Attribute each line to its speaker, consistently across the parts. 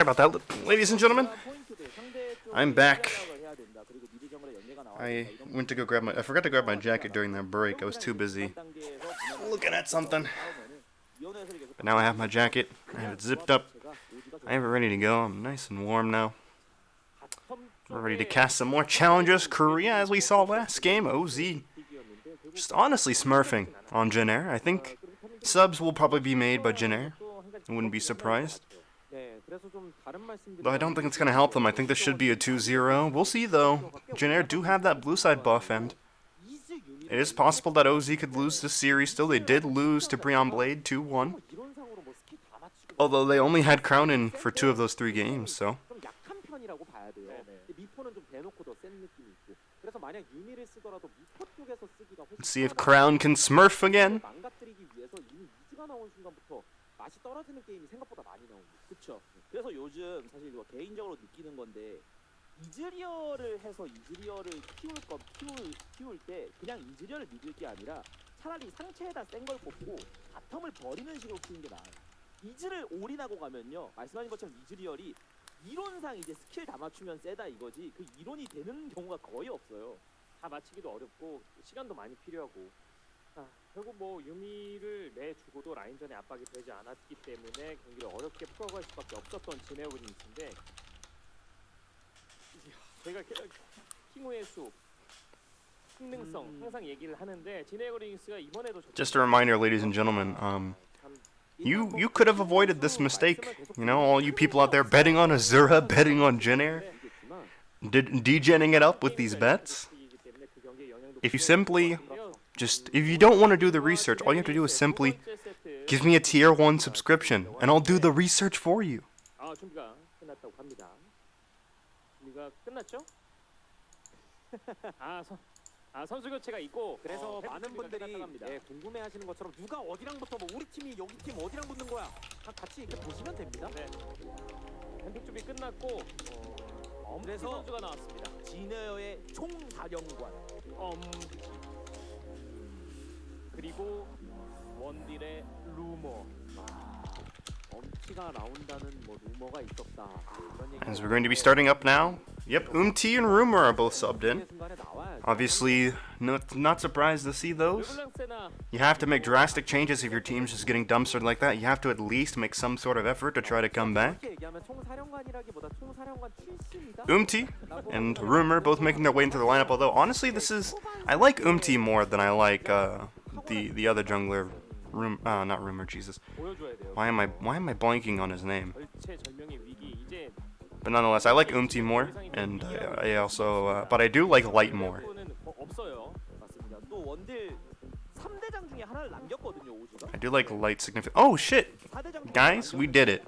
Speaker 1: About that, ladies and gentlemen. I'm back. I forgot to grab my jacket during that break. I was too busy looking at something. But now I have my jacket. I have it zipped up. I have it ready to go. I'm nice and warm now. We're ready to cast some more challenges. Korea, as we saw last game, OZ. Just honestly smurfing on Jin Air. I think subs will probably be made by Jin Air. I wouldn't be surprised. Though I don't think it's going to help them. I think this should be a 2-0. We'll see, though. Jin Air do have that blue side buff, and it is possible that OZ could lose this series still. They did lose to Breon Blade 2-1. Although they only had Crown in for 2 of those 3 games, so. Let's see if Crown can smurf again.
Speaker 2: 맛이 떨어지는 게임이 생각보다 많이 나옵니다. 그렇죠. 그래서 요즘 사실 개인적으로 느끼는 건데 이즈리어를 해서 이즈리어를 키울 때 그냥 이즈리어를 믿을 게 아니라 차라리 상체에다 센 걸 뽑고 바텀을 버리는 식으로 키우는 게 나아요. 이즈를 올인하고 가면요. 말씀하신 것처럼 이즈리얼이 이론상 이제 스킬 다 맞추면 세다 이거지 그 이론이 되는 경우가 거의 없어요. 다 맞추기도 어렵고 시간도 많이 필요하고 결국 뭐 유미를 내주고도 라인전에 압박이 되지 않았기 때문에 경기를 어렵게 풀어갈 수밖에 없었던 지네어링인데 저희가 킹호의 수 흥능성 항상 얘기를 하는데 지네어링스가 이번에도
Speaker 1: Just a reminder, ladies and gentlemen, you could have avoided this mistake. You know, all you people out there betting on Azura, betting on Jin Air, degenning it up with these bets. If you simply if you don't want to do the research, all you have to do is simply give me a tier 1 subscription, and I'll do the research for you.
Speaker 2: 준비가 끝났다고 합니다. 준비가 끝났죠? 선수 교체가 있고 그래서 많은 분들이 궁금해하시는 것처럼 누가 어디랑 붙어 뭐 우리 팀이 여기 팀 어디랑 붙는 거야? 같이 이렇게 보시면 됩니다. 네. 햄픽 준비 끝났고 그래서 선수가 나왔습니다. 지네어의 총사령관 그리고 원딜의 루머. 엄티가 나온다는 뭐 루머가 있었다.
Speaker 1: As we're going to be starting up now. Yep, Umti and Rumor are both subbed in. Obviously, not surprised to see those. You have to make drastic changes if your team's just getting dumpstered like that. You have to at least make some sort of effort to try to come back. Umti and Rumor both making their way into the lineup, although honestly I like Umti more than I like the other jungler. Not Rumor, Jesus. Why am I blanking on his name? But nonetheless, I like Umti more, and I also, but I do like Light more. I do like Light significant. Oh shit, guys, we did it.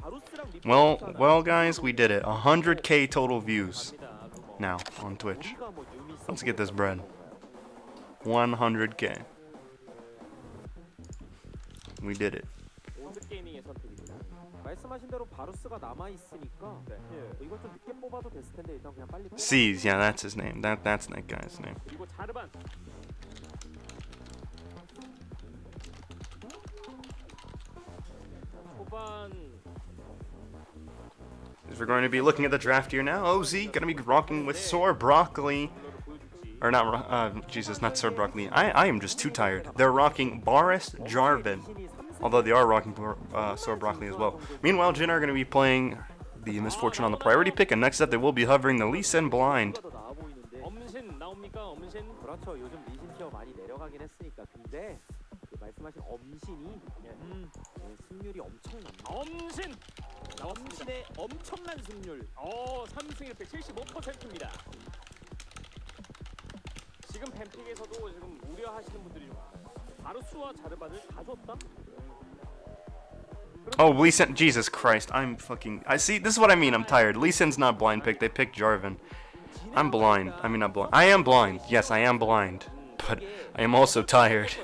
Speaker 1: Well, guys, we did it. 100K total views now on Twitch. Let's get this bread. 100K. We did it. C's, yeah, that's his name. That's that guy's name. As we're going to be looking at the draft here now, OZ gonna be rocking with Soar Broccoli. Or not, Jesus, not Sir Broccoli. I am just too tired. They're rocking Boris Jarvan. Although they are rocking Sir Broccoli as well. Meanwhile, Jin are going to be playing the Misfortune on the priority pick, and next up they will be hovering the Lee Sin Blind.
Speaker 2: 지금 뱀픽에서도 지금 우려하시는 분들이 좀 많아요. 바루스와 자르바를 다 줬다?
Speaker 1: Oh, Lee Sin, Jesus Christ, I see, this is what I mean, I'm tired. Lee Sin's not blind picked, they picked Jarvan. I'm blind, I mean not blind. I am blind, yes, I am blind. But I am also tired.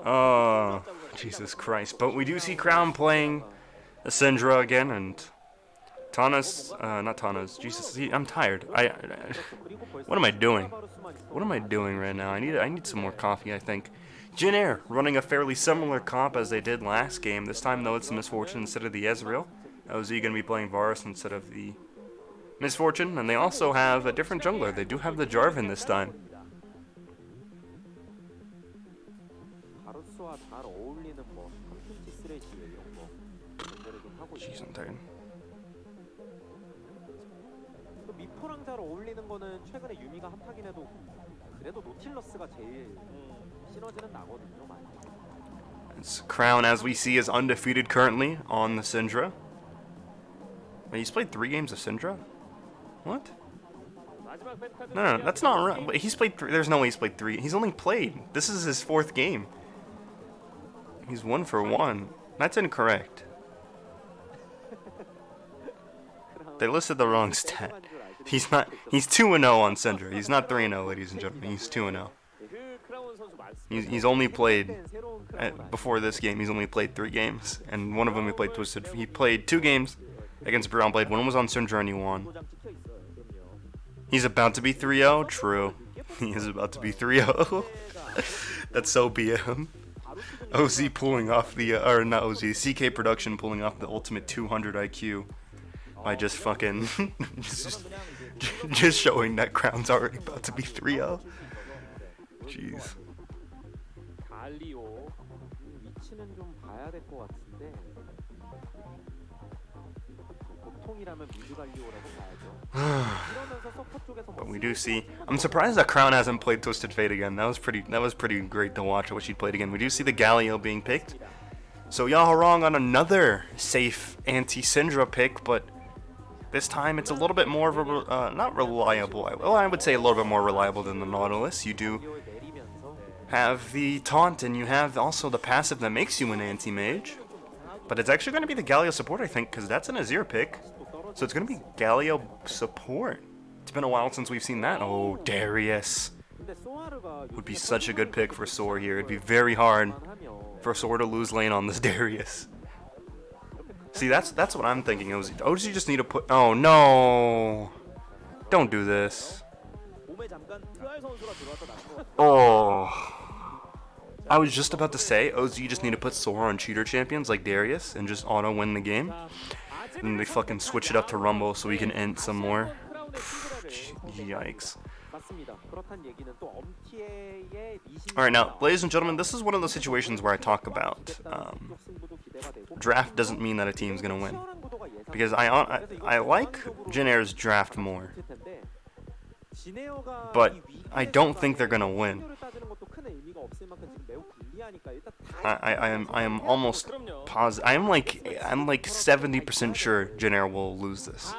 Speaker 1: Oh, Jesus Christ. But we do see Crown playing Syndra again, and Tana's, not Tana's, Jesus, I'm tired. What am I doing? What am I doing right now? I need some more coffee, I think. Jin Air running a fairly similar comp as they did last game. This time, though, it's the Misfortune instead of the Ezreal. OZ going to be playing Varus instead of the Misfortune, and they also have a different jungler. They do have the Jarvan this time. Jeez, I'm tired.
Speaker 2: 미포랑 잘 어울리는 거는 최근에 유미가 핫하긴 해도 그래도 노틸러스가 제일 시너지는 나거든요, 많이.
Speaker 1: Crown, as we see, is undefeated currently on the Syndra. Wait, he's played 3 games of Syndra? What? No, that's not right. He's played 3. There's no way he's played 3. He's only played. This is his 4th game. He's 1 for 1. That's incorrect. They listed the wrong stat. He's not. He's 2-0 on Syndra. He's not 3-0, ladies and gentlemen. He's 2-0. He's only played before this game. He's only played 3 games, and one of them he played Twisted. He played 2 games against Brown Blade. One was on Syndra and he won. He's about to be 3-0. True. He is about to be 3-0. That's so BM. OZ pulling off the or not OZ. CK Production pulling off the ultimate 200 IQ by just fucking just showing that Crown's already about to be 3-0. Jeez. But we do see. I'm surprised that Crown hasn't played Twisted Fate again. That was pretty great to watch. I wish he'd played again. We do see the Galio being picked. So y'all are wrong on another safe anti-Syndra pick, but this time it's a little bit more of a not reliable. Well, I would say a little bit more reliable than the Nautilus. You do have the taunt, and you have also the passive that makes you an anti-mage. But it's actually going to be the Galio support, I think, because that's an Azir pick. So it's going to be Galio support. It's been a while since we've seen that. Oh, Darius. Would be such a good pick for Soar here. It'd be very hard for Soar to lose lane on this Darius. See, that's what I'm thinking. OG just need to put... Oh, no. Don't do this. Oh. I was just about to say, OZ just need to put Sora on cheater champions like Darius and just auto win the game. And then they fucking switch it up to Rumble so we can end some more. Yikes. Alright, now, ladies and gentlemen, this is one of those situations where I talk about draft doesn't mean that a team's going to win. Because I like Jin Air's draft more. But I don't think they're going to win. I am almost positive. I'm like 70% sure Jin Air will lose this.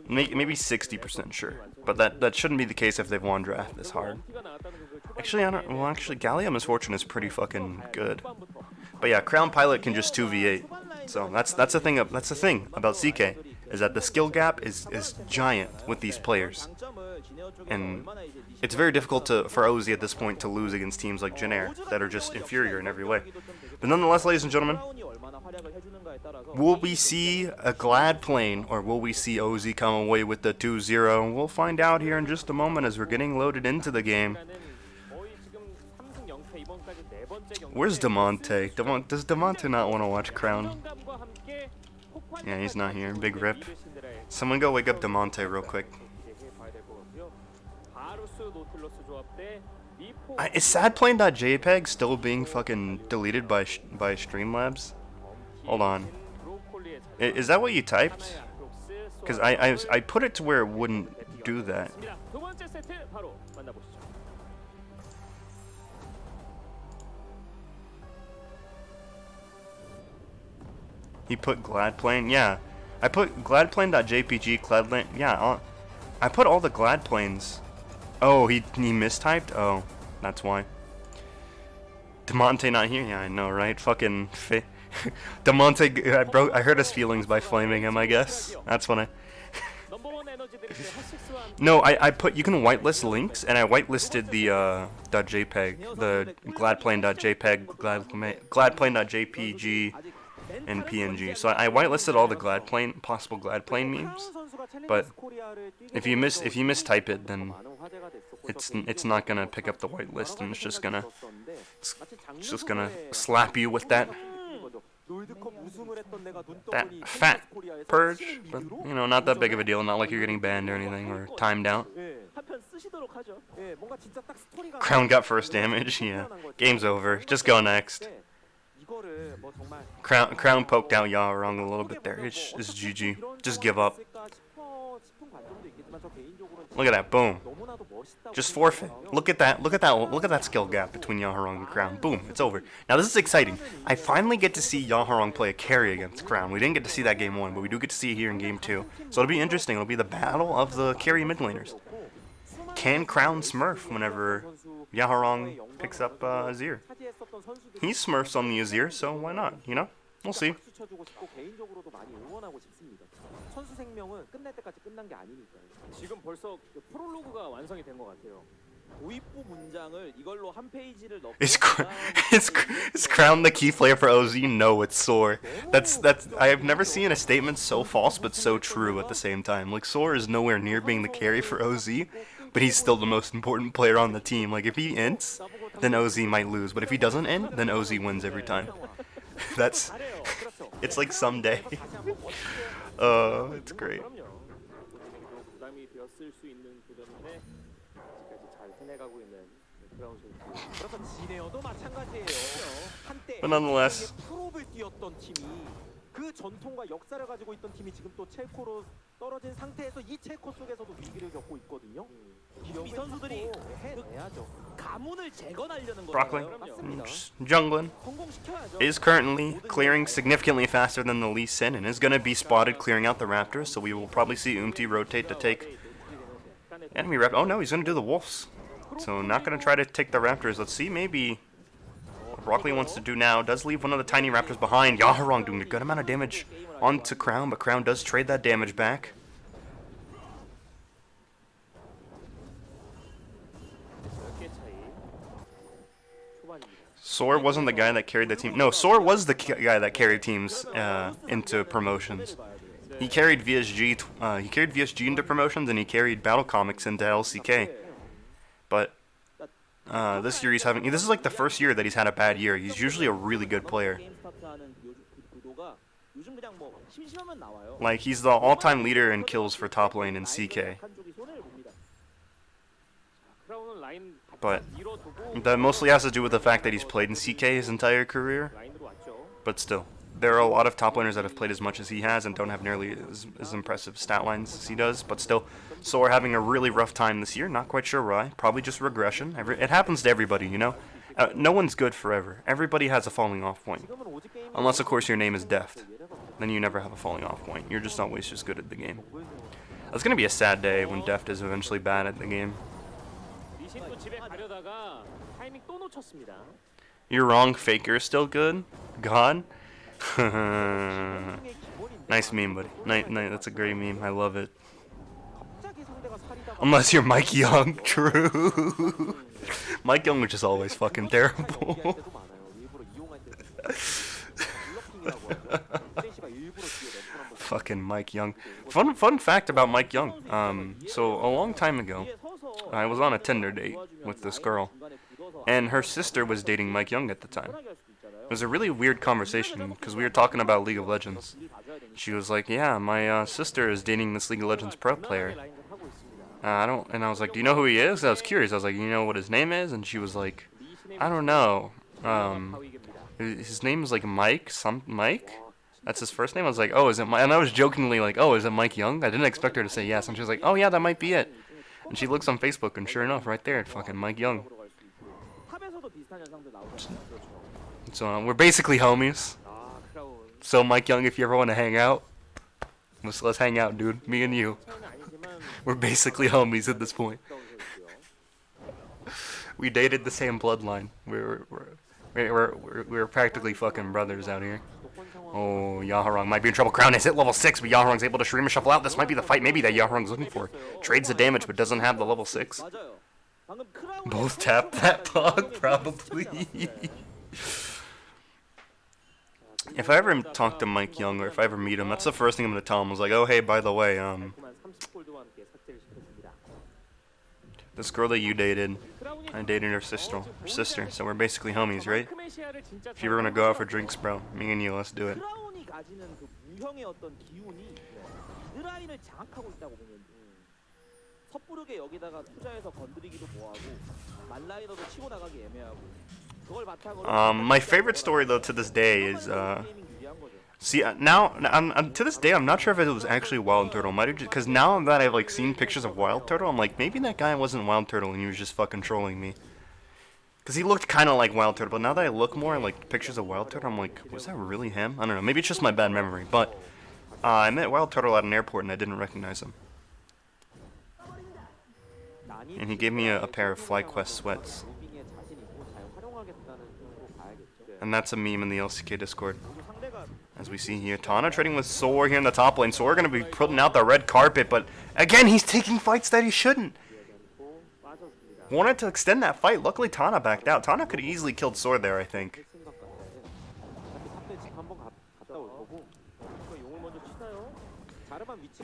Speaker 1: Maybe 60% sure, but that shouldn't be the case if they've won draft this hard. Actually, actually, Galio Misfortune is pretty fucking good. But yeah, Crown Pilot can just 2v8. So that's the thing. That's the thing about CK is that the skill gap is giant with these players, and it's very difficult for OZ at this point to lose against teams like Jin Air that are just inferior in every way. But nonetheless, ladies and gentlemen, will we see a Glad Plane, or will we see OZ come away with the 2-0? We'll find out here in just a moment as we're getting loaded into the game. Where's Demonte? Does Demonte not want to watch Crown? Yeah, he's not here. Big rip. Someone go wake up Demonte real quick. Is sadplane.jpg still being fucking deleted by Streamlabs? Hold on. Is that what you typed? Because I put it to where it wouldn't do that. He put Gladplane? Yeah. I put gladplane.jpg, Gladplane. Yeah, I put all the Gladplanes. Oh, he mistyped? Oh, that's why. Demonte not here? Yeah, I know, right? Fucking Demonte, I hurt his feelings by flaming him, I guess. That's when I... No, I put, you can whitelist links, and I whitelisted the .jpg, the gladplane.jpg, gladplane.jpg, and PNG. So I whitelisted all the possible Gladplane memes, but if you mistype it, then it's not gonna pick up the whitelist, and it's just gonna slap you with that. that fat purge, but you know, not that big of a deal. Not like you're getting banned or anything or timed out. Crown got first damage. Yeah, game's over. Just go next. Crown poked out Yarong a little bit there. It's GG. Just give up. Look at that, boom. Just forfeit. Look at that skill gap between Yaharong and Crown. Boom, it's over. Now this is exciting. I finally get to see Yaharong play a carry against Crown. We didn't get to see that game 1, but we do get to see it here in game 2. So it'll be interesting. It'll be the battle of the carry mid laners. Can Crown smurf whenever Yaharong picks up Azir? He smurfs on the Azir, so why not, you know? We'll see.
Speaker 2: 선수 생명은 끝날 때까지 끝난 게 아니니까요. 지금 벌써 프롤로그가 완성이 된 것 같아요. 도입부 문장을 이걸로 한 페이지를 넣고
Speaker 1: Is Crown the key player for OZ? No, it's Soar. That's I have never seen a statement so false but so true at the same time. Like Soar is nowhere near being the carry for OZ, but he's still the most important player on the team. Like if he ints, then OZ might lose, but if he doesn't int, then OZ wins every time. It's like someday. It's great. But nonetheless,
Speaker 2: 그 전통과 역사를 가지고 있던 팀이 지금 또 첼코로 떨어진 상태에서 이 첼코 속에서도 위기를 겪고 있거든요. 이 선수들이 해내야죠. 가문을 재건하려는
Speaker 1: Broccoli,
Speaker 2: 거예요. 맞습니다.
Speaker 1: jungling, is currently clearing significantly faster than the Lee Sin and is going to be spotted clearing out the Raptors, so we will probably see rotate to take enemy Raptor. Oh no, he's going to do the Wolves. So not going to try to take the Raptors. Let's see, maybe what Broccoli wants to do now. Does leave one of the tiny Raptors behind. Yaharong doing a good amount of damage onto Crown, but Crown does trade that damage back. Soar wasn't the guy that carried the team. No, Soar was the guy that carried teams into promotions. He carried VSG. He carried VSG into promotions, and he carried Battle Comics into LCK. But this year he's having. This is like the first year that he's had a bad year. He's usually a really good player. Like he's the all-time leader in kills for top lane in CK. But that mostly has to do with the fact that he's played in CK his entire career. But still, there are a lot of top laners that have played as much as he has and don't have nearly as impressive stat lines as he does. But still, Soar having a really rough time this year. Not quite sure why. Probably just regression. It happens to everybody, you know. No one's good forever. Everybody has a falling off point. Unless, of course, your name is Deft. Then you never have a falling off point. You're just always just good at the game. It's going to be a sad day when Deft is eventually bad at the game. You're wrong, Faker is still good? God? Nice meme, buddy. That's a great meme. I love it. Unless you're Mike Young. True. Mike Young was just always fucking terrible. Fucking Mike Young. Fun fact about Mike Young. So a long time ago, I was on a Tinder date with this girl, and her sister was dating Mike Young at the time. It was a really weird conversation because we were talking about League of Legends. She was like, "Yeah, my sister is dating this League of Legends pro player." And I was like, "Do you know who he is?" I was curious. I was like, "You know what his name is?" And she was like, "I don't know. His name is like Mike. Mike? That's his first name." I was like, "Oh, is it Mike?" And I was jokingly like, "Oh, is it Mike Young?" I didn't expect her to say yes. And she was like, "Oh yeah, that might be it." And she looks on Facebook, and sure enough, right there, it's fucking Mike Young. So we're basically homies. So Mike Young, if you ever want to hang out, let's hang out, dude. Me and you. We're basically homies at this point. We dated the same bloodline. We're practically fucking brothers out here. Oh, Yaharong might be in trouble. Crown is at level 6, but Yaharong's able to stream and shuffle out. This might be the fight maybe that Yaharong's looking for. Trades the damage, but doesn't have the level 6. Both tap that pog, probably. If I ever talk to Mike Young, or if I ever meet him, that's the first thing I'm going to tell him. I was like, "Oh, hey, by the way, this girl that you dated, I dated her sister, so we're basically homies, right? If you were going to go out for drinks, bro, me and you, let's do it."
Speaker 2: 가지는 그 무형의 어떤 기운이 미드라인을 장악하고 있다고 보면 돼. 섣부르게 여기다가 투자해서 건드리기도 뭐하고 말라이너도 치고 나가기 애매하고 그걸 바탕으로
Speaker 1: My favorite story though to this day is see now to this day I'm not sure if it was actually Wild Turtle. Might have just because now that I've like seen pictures of Wild Turtle, I'm like maybe that guy wasn't Wild Turtle and he was just fucking trolling me. Cause he looked kind of like Wild Turtle, but now that I look more at like pictures of Wild Turtle, I'm like, was that really him? I don't know. Maybe it's just my bad memory. But I met Wild Turtle at an airport and I didn't recognize him. And he gave me a pair of FlyQuest sweats. And that's a meme in the LCK Discord. As we see here, Tana trading with Soar here in the top lane. Soar going to be putting out the red carpet, but again, he's taking fights that he shouldn't. Wanted to extend that fight. Luckily, Tana backed out. Tana could have easily killed Soar there, I think.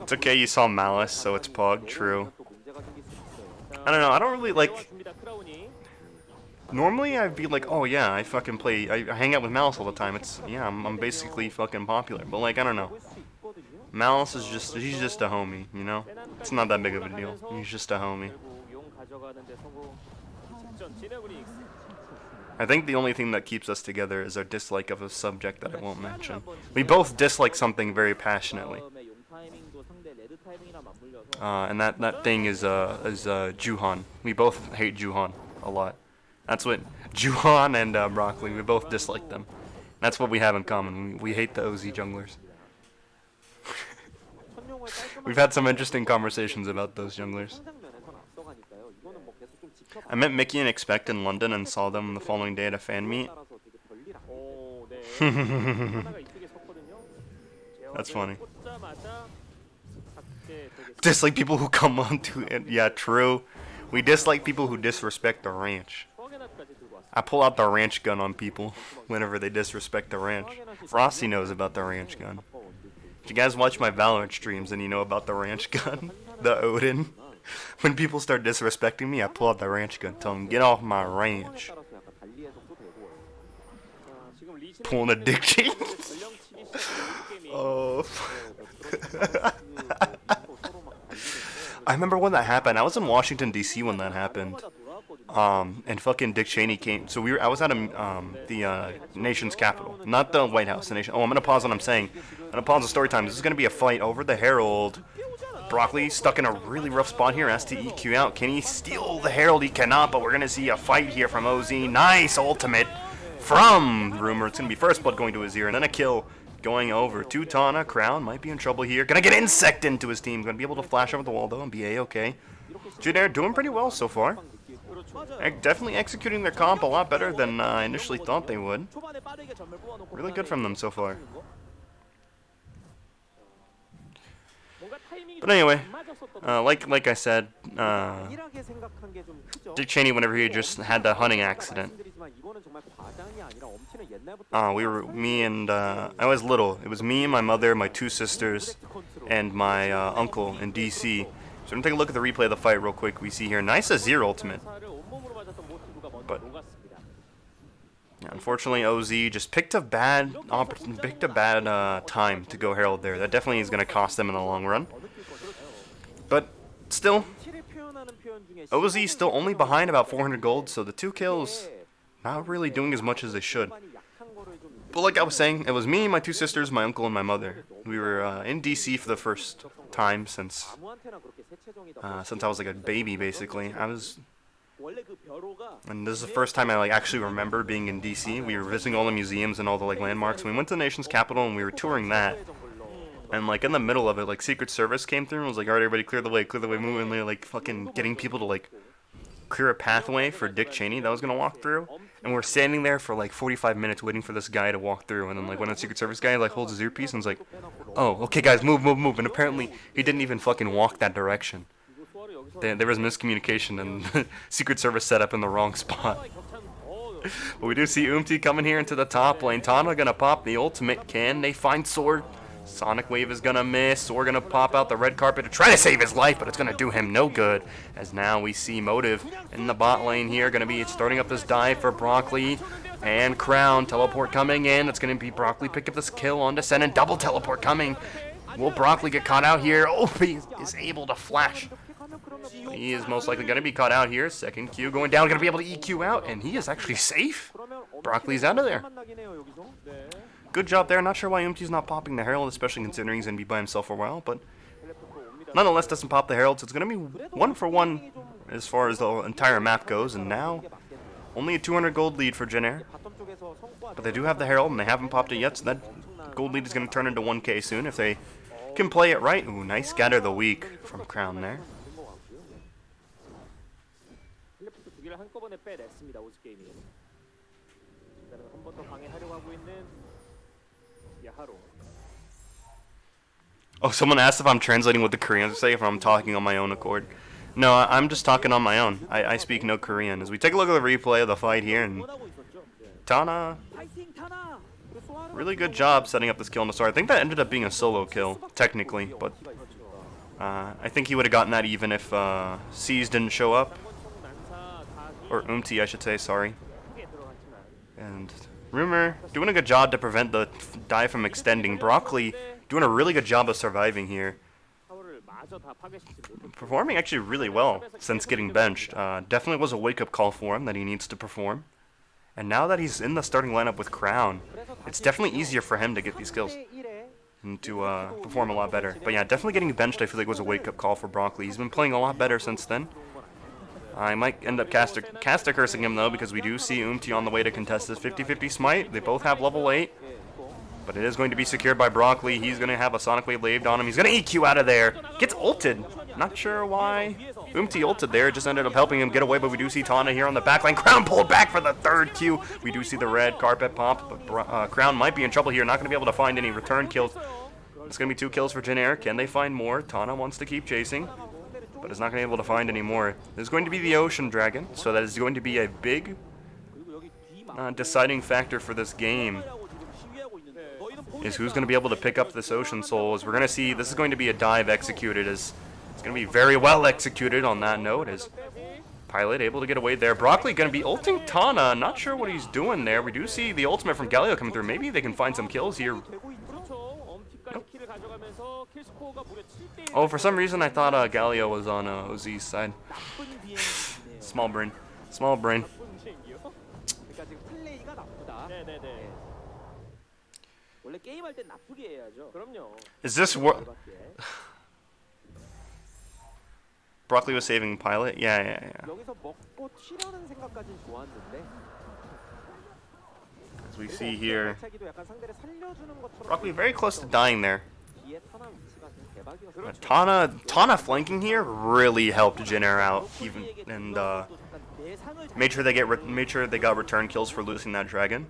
Speaker 1: It's okay, you saw Malice, so it's Pog, true. I don't know, I don't really like... Normally I'd be like, oh yeah, I fucking play, I hang out with Malice all the time. It's, yeah, I'm basically fucking popular. But like, I don't know. Malice is just, he's just a homie, you know? It's not that big of a deal. He's just a homie. I think the only thing that keeps us together is our dislike of a subject that I won't mention. We both dislike something very passionately. And that thing is Juhan. We both hate Juhan a lot. That's what Juhan and Broccoli. We both dislike them. That's what we have in common. We hate the OZ junglers. We've had some interesting conversations about those junglers. I met Mickey and Expect in London and saw them the following day at a fan meet. That's funny. Dislike people who come on to it. Yeah, true. We dislike people who disrespect the ranch. I pull out the ranch gun on people whenever they disrespect the ranch. Frosty knows about the ranch gun. If you guys watch my Valorant streams and you know about the ranch gun, the Odin, when people start disrespecting me, I pull out the ranch gun, tell them, get off my ranch. Pulling a dick cheek. Oh. I remember when that happened. I was in Washington D.C. when that happened, and fucking Dick Cheney came. So I was at the nation's capital, not the White House. The nation. Oh, I'm gonna pause what I'm saying. I'm gonna pause the story time. This is gonna be a fight over the Herald. Broccoli stuck in a really rough spot here. Has to EQ out. Can he steal the Herald? He cannot. But we're gonna see a fight here from OZ. Nice ultimate from Rumor. It's gonna be first blood going to his ear, and then a kill. Going over to Tana. Crown might be in trouble here. Gonna get insect into his team. Gonna be able to flash over the wall though and be A-okay. Junair doing pretty well so far. Definitely executing their comp a lot better than I initially thought they would. Really good from them so far. But anyway, like I said, Dick Cheney, whenever he just had the hunting accident, I was little. It was me, my mother, my two sisters, and my uncle in DC. So we're gonna take a look at the replay of the fight real quick. We see here, nice Azir ultimate. But yeah, unfortunately, OZ just picked a bad time to go Herald there. That definitely is gonna cost them in the long run. But still, OZ still only behind about 400 gold, so the 2 kills not really doing as much as they should. But like I was saying, it was me, my 2 sisters, my uncle, and my mother. We were in DC for the first time since I was like a baby, basically. And this is the first time I like actually remember being in DC. We were visiting all the museums and all the like landmarks. We went to the nation's capital and we were touring that. And like in the middle of it, like Secret Service came through and was like, "Alright, everybody, clear the way, move." And they're like fucking getting people to like clear a pathway for Dick Cheney that was gonna walk through. And we're standing there for like 45 minutes waiting for this guy to walk through. And then like one of the Secret Service guy like holds his earpiece and is like, "Oh, okay guys, move." And apparently he didn't even fucking walk that direction. There was miscommunication and Secret Service set up in the wrong spot. But we do see Umti coming here into the top lane. Tana gonna pop the ultimate. Can they find Sword? Sonic Wave is gonna miss. We're gonna pop out the red carpet to try to save his life, but it's gonna do him no good. As now we see Motive in the bot lane here, gonna be starting up this dive for Broccoli. And Crown, teleport coming in. It's going to be Broccoli pick up this kill on Descent and double teleport coming. Will Broccoli get caught out here? Oh, he is able to flash. He is most likely going to be caught out here. Second Q going down, going to be able to EQ out, and he is actually safe. Broccoli's out of there. Good job there. Not sure why Umti's not popping the Herald, especially considering he's going to be by himself for a while, but nonetheless doesn't pop the Herald, so it's going to be 1-for-1 as far as the entire map goes, and now only a 200 gold lead for Jin Air. But they do have the Herald, and they haven't popped it yet, so that gold lead is going to turn into 1k soon if they can play it right. Ooh, nice scatter of the week from Crown there. Oh, someone asked if I'm translating what the Koreans say, if I'm talking on my own accord. No, I'm just talking on my own. I speak no Korean. As we take a look at the replay of the fight here, and Tana, really good job setting up this kill on the start. I think that ended up being a solo kill, technically, but I think he would have gotten that even if C's didn't show up. Or Umti, I should say, sorry. And Rumor doing a good job to prevent the dive from extending. Broccoli doing a really good job of surviving here. Performing actually really well since getting benched. Definitely was a wake-up call for him that he needs to perform. And now that he's in the starting lineup with Crown, it's definitely easier for him to get these kills and to perform a lot better. But yeah, definitely getting benched I feel like was a wake-up call for Broccoli. He's been playing a lot better since then. I might end up caster cursing him though, because we do see Umti on the way to contest this 50-50 smite. They both have level 8. But it is going to be secured by Broccoli. He's going to have a Sonic Wave laved on him. He's going to EQ out of there. Gets ulted. Not sure why Umti ulted there. It just ended up helping him get away, but we do see Tana here on the backline. Crown pulled back for the third Q. We do see the red carpet pop, but Crown might be in trouble here. Not going to be able to find any return kills. It's going to be 2 kills for Jin Air. Can they find more? Tana wants to keep chasing, but is not going to be able to find any more. There's going to be the Ocean Dragon, so that is going to be a big deciding factor for this game. Is who's going to be able to pick up this Ocean Soul. As we're going to see, this is going to be a dive executed. As it's going to be very well executed on that note. As Pilot able to get away there. Broccoli going to be ulting Tana. Not sure what he's doing there. We do see the ultimate from Galio coming through. Maybe they can find some kills here. Nope. Oh, for some reason I thought Galio was on OZ's side. Small brain. Small brain. Is this what Broccoli was saving Pilot? Yeah. As we see here, Broccoli very close to dying there. But Tana flanking here really helped Jin Air out, even, and made sure they got return kills for losing that dragon.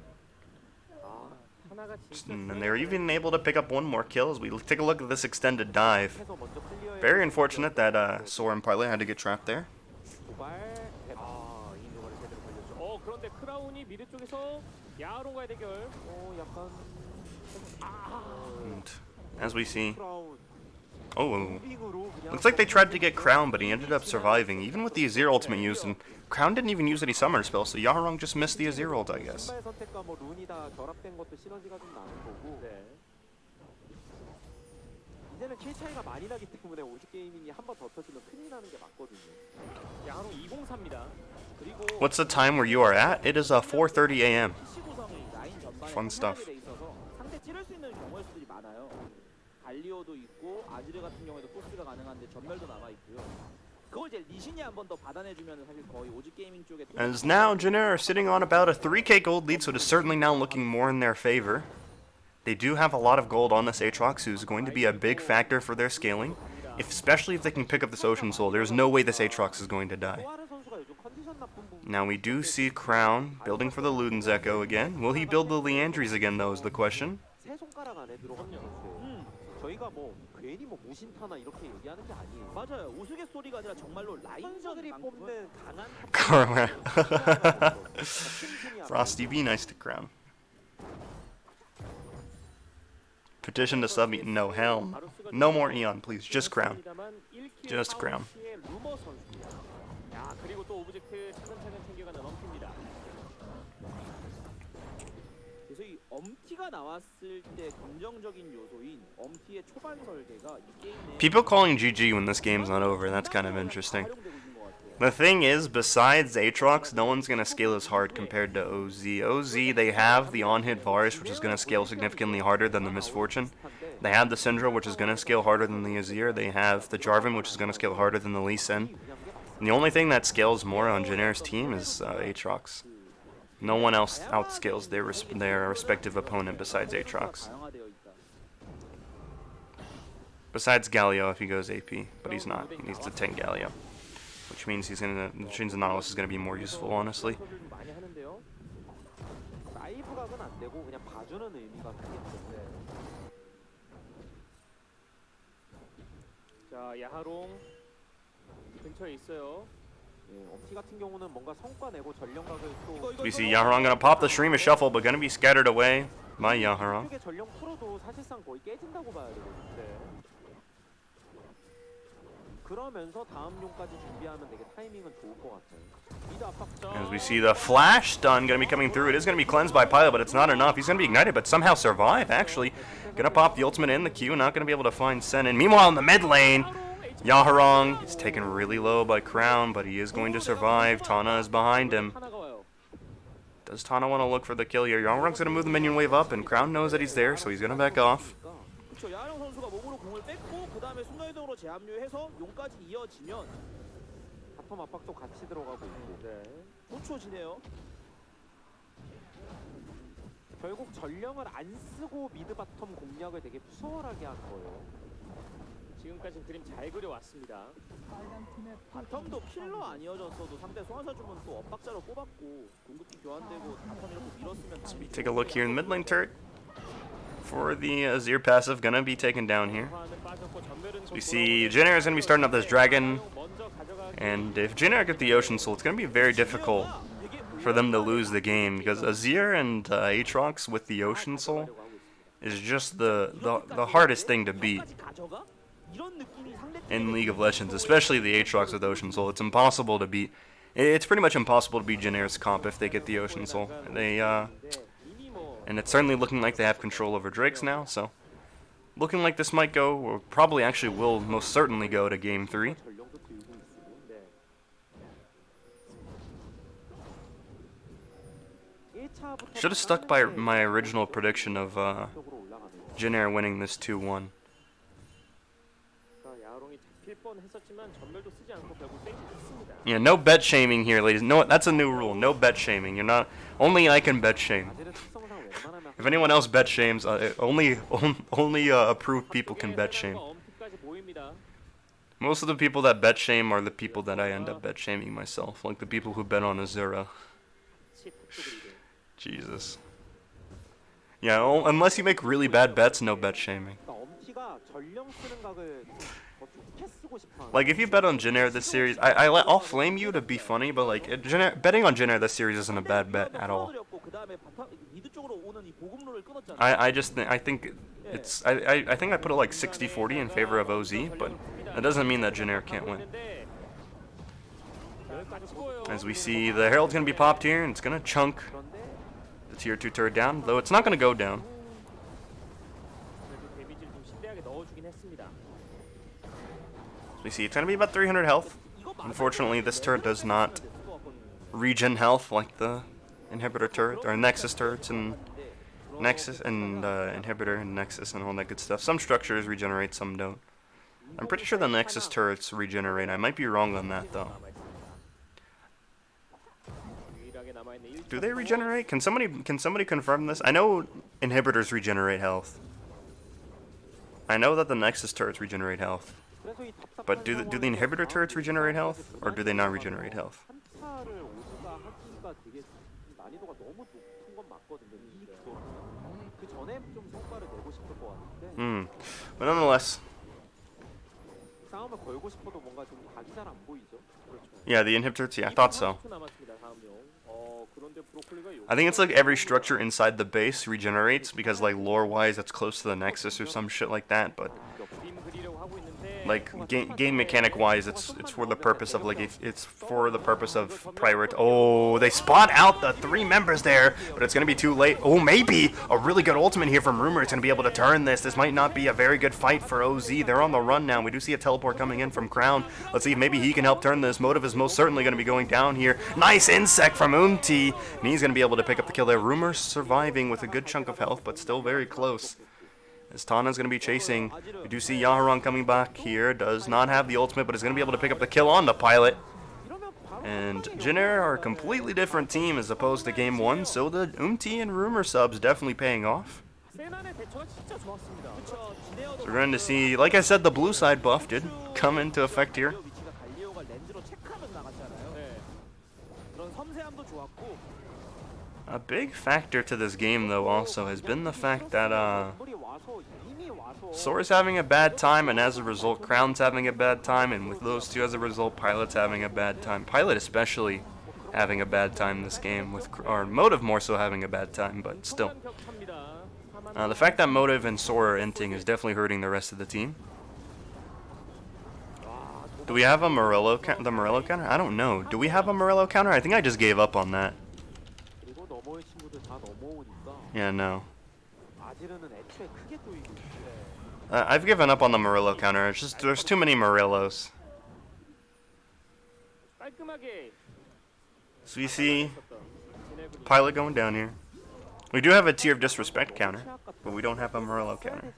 Speaker 1: And they were even able to pick up one more kill as we take a look at this extended dive. Very unfortunate that Sora and Pilot had to get trapped there. And as we see, looks like they tried to get Crown, but he ended up surviving, even with the Azir ultimate used, and Crown didn't even use any summoner spell, so Yarong just missed the Azir ult, I guess. What's the time where you are at? It is 4:30 a.m. Fun stuff. As now Jin Air are sitting on about a 3k gold lead, so it is certainly now looking more in their favor. They do have a lot of gold on this Aatrox, who's going to be a big factor for their scaling, especially if they can pick up this Ocean Soul. There's no way this Aatrox is going to die. Now we do see Crown building for the Luden's Echo again. Will he build the Leandries again, though, is the question. Frosty, be nice to Crown. Petition to sub. No, hell. No more Eon, please. Just Crown. Just Crown.
Speaker 2: 엄티가 나왔을 때 긍정적인 요소인 엄티의 초반 설계가 이 게임에
Speaker 1: People calling GG when this game's not over, that's kind of interesting.
Speaker 2: 활용되고 있는 것 같아요.
Speaker 1: The thing is, besides Aatrox, no one's going to scale as hard compared to OZ. OZ, they have the on-hit Varus, which is going to scale significantly harder than the Misfortune. They have the Syndra, which is going to scale harder than the Azir. They have the Jarvan, which is going to scale harder than the Lee Sin. And the only thing that scales more on Jynneir's team is Aatrox. No one else outscales their respective opponent besides Aatrox. Besides Galio if he goes AP, but he's not. He needs to tank Galio. Which means the Nautilus is going to be more useful, honestly.
Speaker 2: 자, 야하롱 근처에 있어요. 엄티 같은 경우는 뭔가 성과 내고 전령각을 또
Speaker 1: We see Yaharong going to pop the Stream of Shuffle, but going to be scattered away by Yaharong.
Speaker 2: 이쪽에 전령 풀어도 사실상 거의 깨진다고 봐야 되거든요. 그러면서 다음 용까지 준비하면 되게 타이밍은 좋을 것 같아요. 미드 압박자.
Speaker 1: As we see the Flash stun going to be coming through. It is going to be cleansed by Pilot, but it's not enough. He's going to be ignited, but somehow survive, actually. Going to pop the ultimate in the queue, not going to be able to find Sen. And meanwhile, in the mid lane, Yaharong is taken really low by Crown, but he is going to survive. Tana is behind him. Does Tana want to look for the kill here? Yaharong's going to move the minion wave up, and Crown knows that he's there, so he's going to back off.
Speaker 2: 야하롱 선수가 몸으로 공을 뺐고 그 다음에 순간이동으로 재합류해서 용까지 이어지면 바텀 압박도 같이 들어가고 있고 쫓아지네요. 결국 전령을 안 쓰고 미드 바텀 공략을 되게 수월하게 한 거예요. 지금까지 그림 잘 그려왔습니다. 바텀도 킬러 아니어졌어도 상대 소환사 주면 또 엇박자로 뽑았고 공급기 교환되고 바텀 이렇게 밀었으면
Speaker 1: Take a look here in the mid lane turret. For the Azir passive, gonna be taken down here. So we see Jynneir is gonna be starting up this dragon, and if Jynneir get the Ocean Soul, it's gonna be very difficult for them to lose the game because Azir and Aatrox with the Ocean Soul is just the hardest thing to beat in League of Legends, especially the Aatrox with Ocean Soul. It's impossible to beat. It's pretty much impossible to beat Jynneir's comp if they get the Ocean Soul. And it's certainly looking like they have control over Drakes now, so looking like this might go, or probably actually will most certainly go to Game 3. Should have stuck by my original prediction of Jynneir winning this 2-1. Yeah, no bet shaming here, ladies. No, that's a new rule. No bet shaming. You're not. Only I can bet shame. If anyone else bet shames, only approved people can bet shame. Most of the people that bet shame are the people that I end up bet shaming myself, like the people who bet on Azura. Jesus. Yeah, unless you make really bad bets, no bet shaming. Like, if you bet on Jynneir this series, I'll flame you to be funny, but like, betting on Jynneir this series isn't a bad bet at all. I think I put it like 60-40 in favor of OZ, but that doesn't mean that Jynneir can't win. As we see, the Herald's gonna be popped here, and it's gonna chunk the tier 2 turret down, though it's not gonna go down. We see it's going to be about 300 health. Unfortunately, this turret does not regen health like the inhibitor turret, or Nexus turrets, and Nexus and inhibitor and Nexus and all that good stuff. Some structures regenerate, some don't. I'm pretty sure the Nexus turrets regenerate. I might be wrong on that though. Do they regenerate? Can somebody confirm this? I know inhibitors regenerate health. I know that the Nexus turrets regenerate health. But do the inhibitor turrets regenerate health, or do they not regenerate health? But nonetheless. Yeah, the inhibitors, yeah, I thought so. I think it's like every structure inside the base regenerates, because like lore-wise it's close to the Nexus or some shit like that, but Like game mechanic wise, it's for the purpose of like it's for the purpose of priority. Oh, they spot out the 3 members there, but it's gonna be too late. Oh, maybe a really good ultimate here from Rumor. It's gonna be able to turn this. This might not be a very good fight for OZ. They're on the run now. We do see a teleport coming in from Crown. Let's see if maybe he can help turn this. Motive is most certainly gonna be going down here. Nice insect from Umti, and he's gonna be able to pick up the kill there. Rumor surviving with a good chunk of health, but still very close. As Tana's going to be chasing. We do see Yaharon coming back here. Does not have the ultimate, but is going to be able to pick up the kill on the pilot. And Jinair are a completely different team as opposed to game 1, so the Umti and Rumor subs definitely paying off. So we're going to see, like I said, the blue side buff did come into effect here. A big factor to this game, though, also has been the fact that Sora's having a bad time, and as a result, Crown's having a bad time, and with those two, as a result, Pilot's having a bad time. Pilot especially having a bad time this game, with or Motive more so having a bad time, but still. The fact that Motive and Sora are inting is definitely hurting the rest of the team. Do we have a Morello the Morello counter? I don't know. Do we have a Morello counter? I think I just gave up on that. Yeah, no. I've given up on the Morello counter. It's just there's too many Morellos. So we see Pilot going down here. We do have a Tier of Disrespect counter, but we don't have a Morello counter.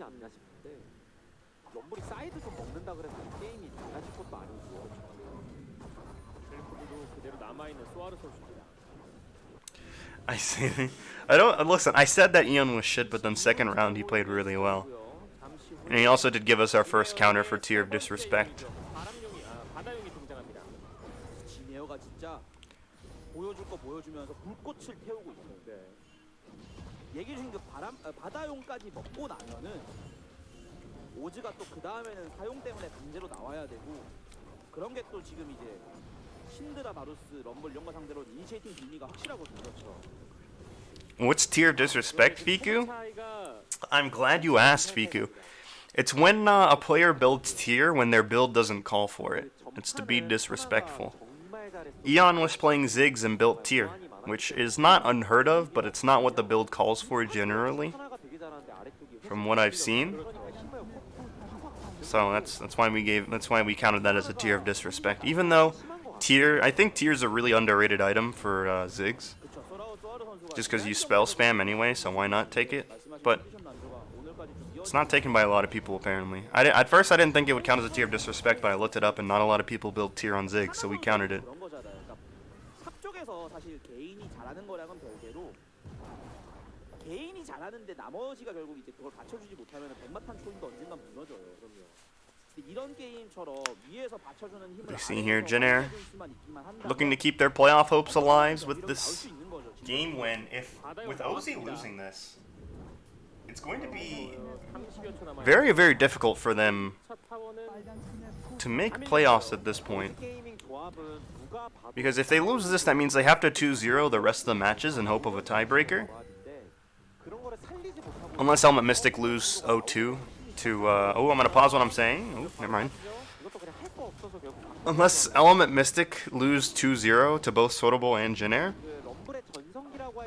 Speaker 1: I see. I don't listen. I said that Eon was shit, but then second round he played really well, and he also did give us our first counter for Tier of Disrespect. What's Tier of Disrespect, Fiku? I'm glad you asked, Fiku. It's when a player builds tier when their build doesn't call for it. It's to be disrespectful. Eon was playing Ziggs and built tier, which is not unheard of, but it's not what the build calls for generally, from what I've seen. So that's why we counted that as a Tier of Disrespect. Even though I think tier is a really underrated item for Ziggs, just because you spell spam anyway, so why not take it? But it's not taken by a lot of people apparently. At first I didn't think it would count as a Tier of Disrespect, but I looked it up and not a lot of people build tier on Ziggs, so we counted it. We see here Jinair looking to keep their playoff hopes alive with this game win. With OZ losing this, it's going to be very, very difficult for them to make playoffs at this point. Because if they lose this, that means they have to 2-0 the rest of the matches in hope of a tiebreaker. Unless Helmet Mystic lose 0-2 to, I'm going to pause what I'm saying. Oh, never mind. Unless Element Mystic lose 2-0 to both Sotable and Jinair,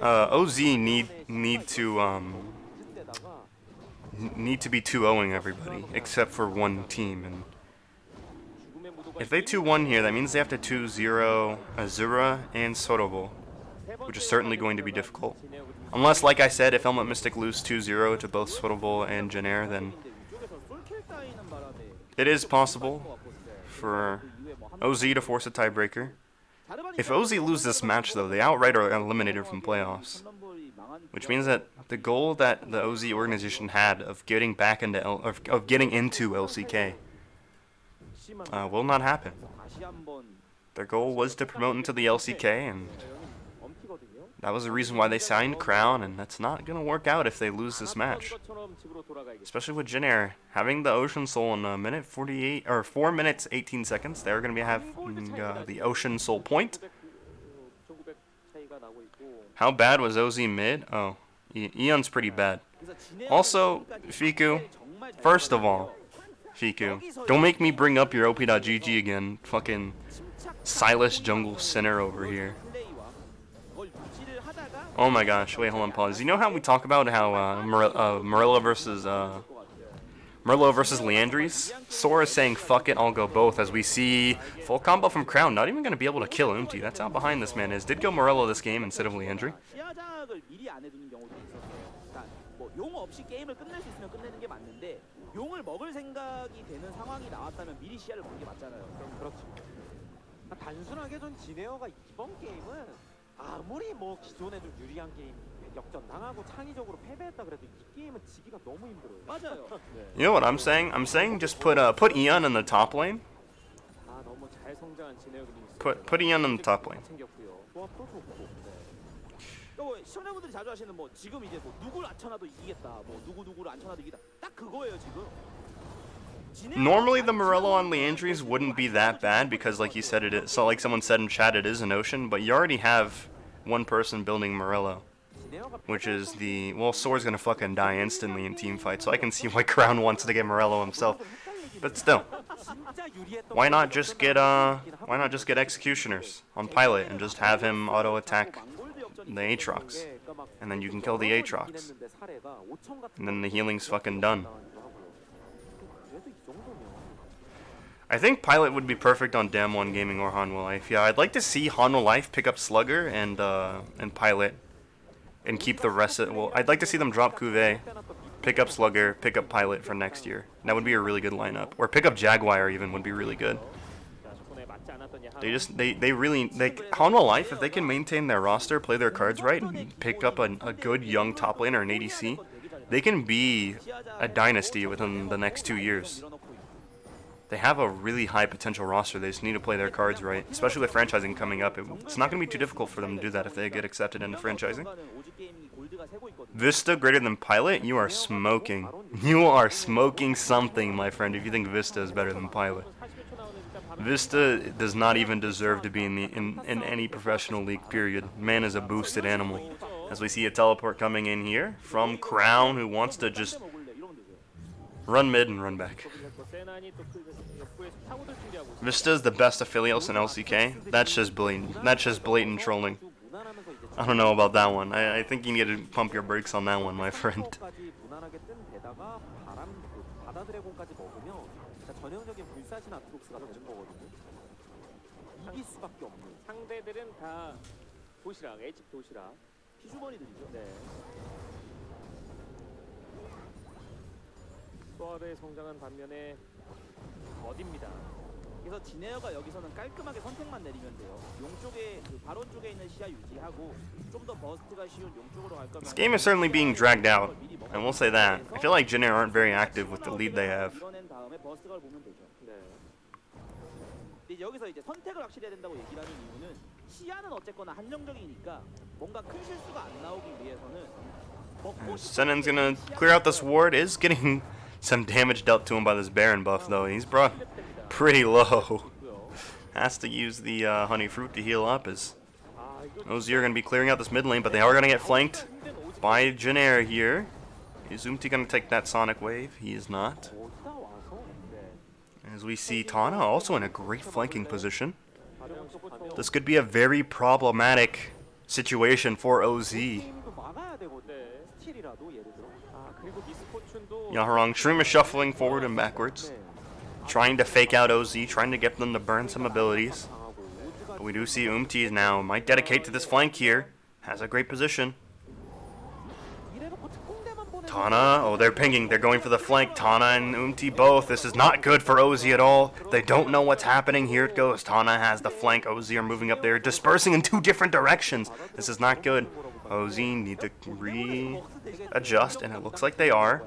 Speaker 1: OZ need to be 2-0ing everybody except for one team, and if they 2-1 here, that means they have to 2-0 Azura and Sotable, which is certainly going to be difficult. Unless, like I said, if Helmet Mystic lose 2-0 to both Sotable and Jinair, then it is possible for OZ to force a tiebreaker. If OZ lose this match, though, they outright are eliminated from playoffs, which means that the goal that the OZ organization had of getting back into of getting into LCK will not happen. Their goal was to promote into the LCK, and that was the reason why they signed Crown, and that's not going to work out if they lose this match. Especially with Jinair having the Ocean Soul in 4 minutes 18 seconds. They're going to be having the Ocean Soul point. How bad was OZ mid? Oh, Eon's pretty bad. Also, Fiku, first of all, Fiku. Don't make me bring up your OP.GG again. Fucking Silas Jungle Sinner over here. Oh my gosh, wait, hold on, pause. You know how we talk about how Morello versus Leandries? Sora is saying, fuck it, I'll go both, as we see full combo from Crown, not even going to be able to kill Umti. That's how behind this man is. Did go Morello this game instead of Leandry.
Speaker 2: 용 없이 게임을 끝낼 수 있으면 끝내는 게 맞는데 용을 먹을 생각이 되는 상황이 나왔다면 미리 시야를 보는 게 맞잖아요. 그럼 그렇죠. 단순하게 전 지네어가 이번 게임은 아무리 뭐 기존에 좀 유리한 게임 역전 당하고 창의적으로 패배했다 그래도 이 게임은 지기가 너무 힘들어요. 맞아요.
Speaker 1: You know what I'm saying? I'm saying just put Eon in the top lane.
Speaker 2: 아 너무 잘 성장한 지네어
Speaker 1: Put Eon in the top lane.
Speaker 2: 조합도 좋고. 시청자분들이 자주 하시는 뭐 지금 이제 뭐 누구를 앉혀놔도 이기겠다, 뭐 누구를 앉혀놔도 이기다. 딱 그거예요 지금.
Speaker 1: Normally the Morello on Leandries wouldn't be that bad because like you said it is, so like someone said in chat it is an ocean, but you already have one person building Morello, which is the, well, Sora's gonna fucking die instantly in team fight, so I can see why Crown wants to get Morello himself. But still, why not just get Executioners on Pilot and just have him auto attack the Aatrox, and then you can kill the Aatrox, and then the healing's fucking done. I think Pilot would be perfect on Damwon Gaming or Hanwha Life. Yeah, I'd like to see Hanwha Life pick up Slugger and Pilot, and keep the rest of, well, I'd like to see them drop Cuvée, pick up Slugger, pick up Pilot for next year. That would be a really good lineup. Or pick up Jaguar even would be really good. They really, Hanwha Life, if they can maintain their roster, play their cards right, and pick up a good young top laner, an ADC, they can be a dynasty within the next 2 years. They have a really high potential roster, they just need to play their cards right, especially with franchising coming up. It's not going to be too difficult for them to do that if they get accepted into franchising. Vista greater than Pilot? You are smoking. You are smoking something, my friend, if you think Vista is better than Pilot. Vista does not even deserve to be in any professional league, period. Man is a boosted animal. As we see a teleport coming in here from Crown, who wants to just run mid and run back. Vista is the best Aphelios in LCK. That's just blatant trolling. I don't know about that one. I think you need to pump your brakes on that one, my friend.
Speaker 2: 전형적인 불사신 아트록스가 되는 거거든요. 이길 수밖에 없는. 상대들은 다 도시락, H집 도시락. 피주머니들이죠. 네. 수아르의 성장한 반면에 어딥니다. 그래서 지네어가 여기서는 깔끔하게 선택만 내리면 돼요. 용 쪽에 그 바론 쪽에 있는 시야 유지하고 좀 더 버스트가 쉬운 용 쪽으로 갈 거면.
Speaker 1: This game is certainly being dragged out, and we'll say that. I feel like Jin Air aren't very active with the lead they have.
Speaker 2: 버스트가 보면 되죠. 네. 근데 여기서 이제 선택을 확실히 해야 된다고 얘기를 하는 이유는 시야는 어쨌거나 한정적이니까 뭔가 큰 실수가 안 나오기 위해서는
Speaker 1: Senen's gonna clear out this ward. Is getting some damage dealt to him by this Baron buff though. He's brought pretty low. Has to use the honey fruit to heal up. As Ozier are gonna be clearing out this mid lane, but they are gonna get flanked by Jin Air here. Is Umti gonna take that Sonic Wave? He is not. As we see Tana also in a great flanking position. This could be a very problematic situation for OZ. Yaharong Shroom is shuffling forward and backwards, trying to fake out OZ, trying to get them to burn some abilities. But we do see Umti now might dedicate to this flank here. Has a great position. Tana, oh, they're pinging. They're going for the flank. Tana and Umti both. This is not good for OZ at all. They don't know what's happening. Here it goes. Tana has the flank. OZ are moving up there, dispersing in 2 different directions. This is not good. OZ need to readjust, and it looks like they are.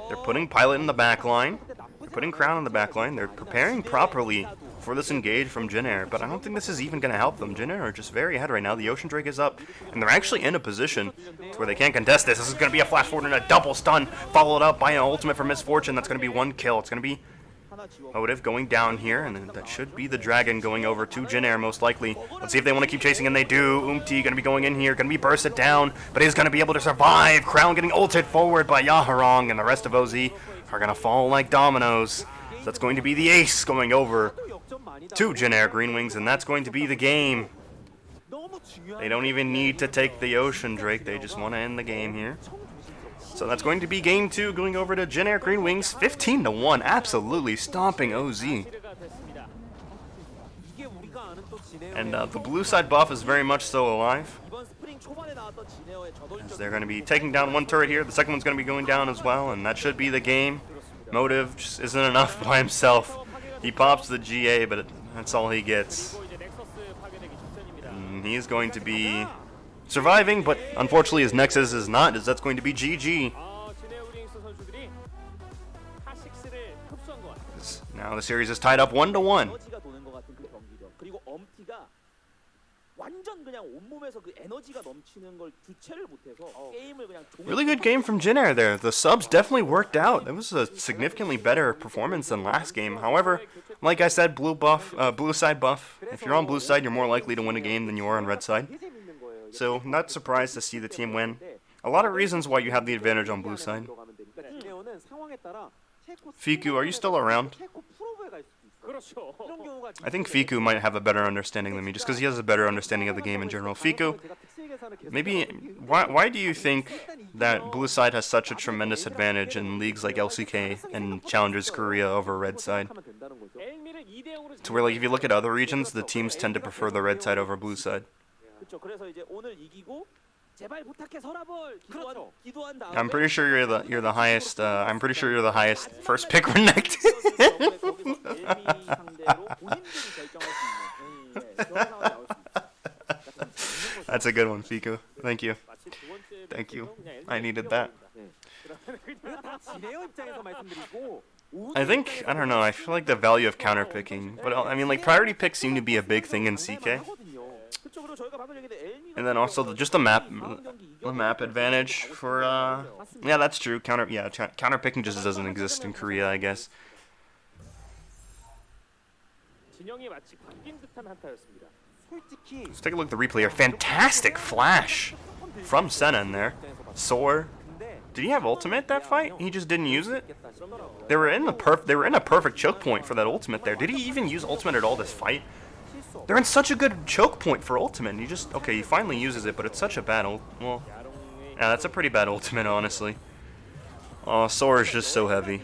Speaker 1: They're putting Pilot in the back line. They're putting Crown in the back line. They're preparing properly for this engage from Jin Air, but I don't think this is even going to help them. Jin Air are just very ahead right now. The Ocean Drake is up, and they're actually in a position where they can't contest this. This is going to be a flash forward and a double stun, followed up by an ultimate for Misfortune. That's going to be 1 kill. It's going to be Motive going down here, and then that should be the Dragon going over to Jin Air most likely. Let's see if they want to keep chasing, and they do. Umti going to be going in here, going to be bursted down, but he's going to be able to survive. Crown getting ulted forward by Yaharong, and the rest of OZ are going to fall like dominoes. That's going to be the ace going over
Speaker 2: 또 역전 많이
Speaker 1: to
Speaker 2: 당하고
Speaker 1: Generic Greenwings, and that's going to be the game.
Speaker 2: 너무 중요한
Speaker 1: They don't even need to take the Ocean Drake, they just want to end the game here. So that's going to be game 2, going over to Generic Greenwings, 15-1, absolutely stomping OZ.
Speaker 2: 이게 우리가 아는 또 진에어의
Speaker 1: And the blue side buff is very much so alive,
Speaker 2: 이번 스프링 초반에 나왔던 진에어의
Speaker 1: as
Speaker 2: 저돌적
Speaker 1: they're going to be taking down one turret here. The second one's going to be going down as well, and that should be the game. Motive just isn't enough by himself. He pops the GA, but that's all he gets.
Speaker 2: 그리고 이제 넥서스 파괴되기 직전입니다.
Speaker 1: And he's going to be surviving, but unfortunately his Nexus is not, as that's going to be GG.
Speaker 2: 진에어 그린스 선수들이 핫6를 흡수한 것 같아요.
Speaker 1: Now the series is tied up 1-1.
Speaker 2: 에너지가 도는 것 같은 그 경기죠. 그리고 엄티가 완전 그냥 온몸에서 그 에너지가 넘치는 걸 주체를 못해서 게임을 그냥
Speaker 1: Really good game from Jin Air there. The subs definitely worked out. That was a significantly better performance than last game. However, like I said, blue side buff. If you're on blue side, you're more likely to win a game than you are on red side.
Speaker 2: 되게 재밌는 거예요.
Speaker 1: So, not surprised to see the team win. A lot of reasons why you have the advantage on blue side.
Speaker 2: 들어가면 되니까 진에어는 상황에 따라 체코
Speaker 1: Fiku, are you still around?
Speaker 2: 체코 프로브에 갈 수도 있어요. 그렇죠. 이런 경우가
Speaker 1: I think Fiku might have a better understanding than me, just because he has a better understanding of the game in general. Fiku, maybe, why do you think that blue side has such a tremendous advantage in leagues like LCK and Challengers Korea over red side? To where, like, if you look at other regions, the teams tend to prefer the red side over blue side.
Speaker 2: 그렇죠. 그래서 이제 오늘 이기고 제발 부탁해 서라볼 기도한 다음에
Speaker 1: I'm pretty sure you're the highest. I'm pretty sure you're the highest first pick connect. That's a good one, Fiku. Thank you. Thank you. I needed that. I think, I don't know, I feel like the value of counter picking, but I mean, like, priority picks seem to be a big thing in CK. And then also just the map advantage for yeah, that's true. Counter picking just doesn't exist in Korea, I guess. Let's take a look at the replay here. Fantastic flash from Senna in there. Soar. Did he have ultimate that fight? He just didn't use it. They were in a perfect choke point for that ultimate there. Did he even use ultimate at all this fight? They're in such a good choke point for ultimate. And he finally uses it, but it's such a bad well, yeah, that's a pretty bad ultimate, honestly. Oh, Soar is just so heavy.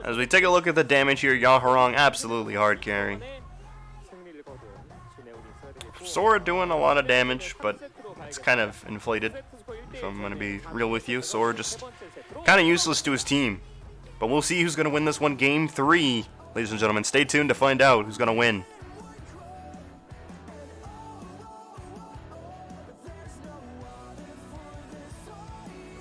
Speaker 1: As we take a look at the damage here, Yaharong absolutely hard carry. Sora doing a lot of damage, but it's kind of inflated, if I'm going to be real with you. Sora just kind of useless to his team. But we'll see who's going to win this one, Game 3. Ladies and gentlemen, stay tuned to find out who's going to win.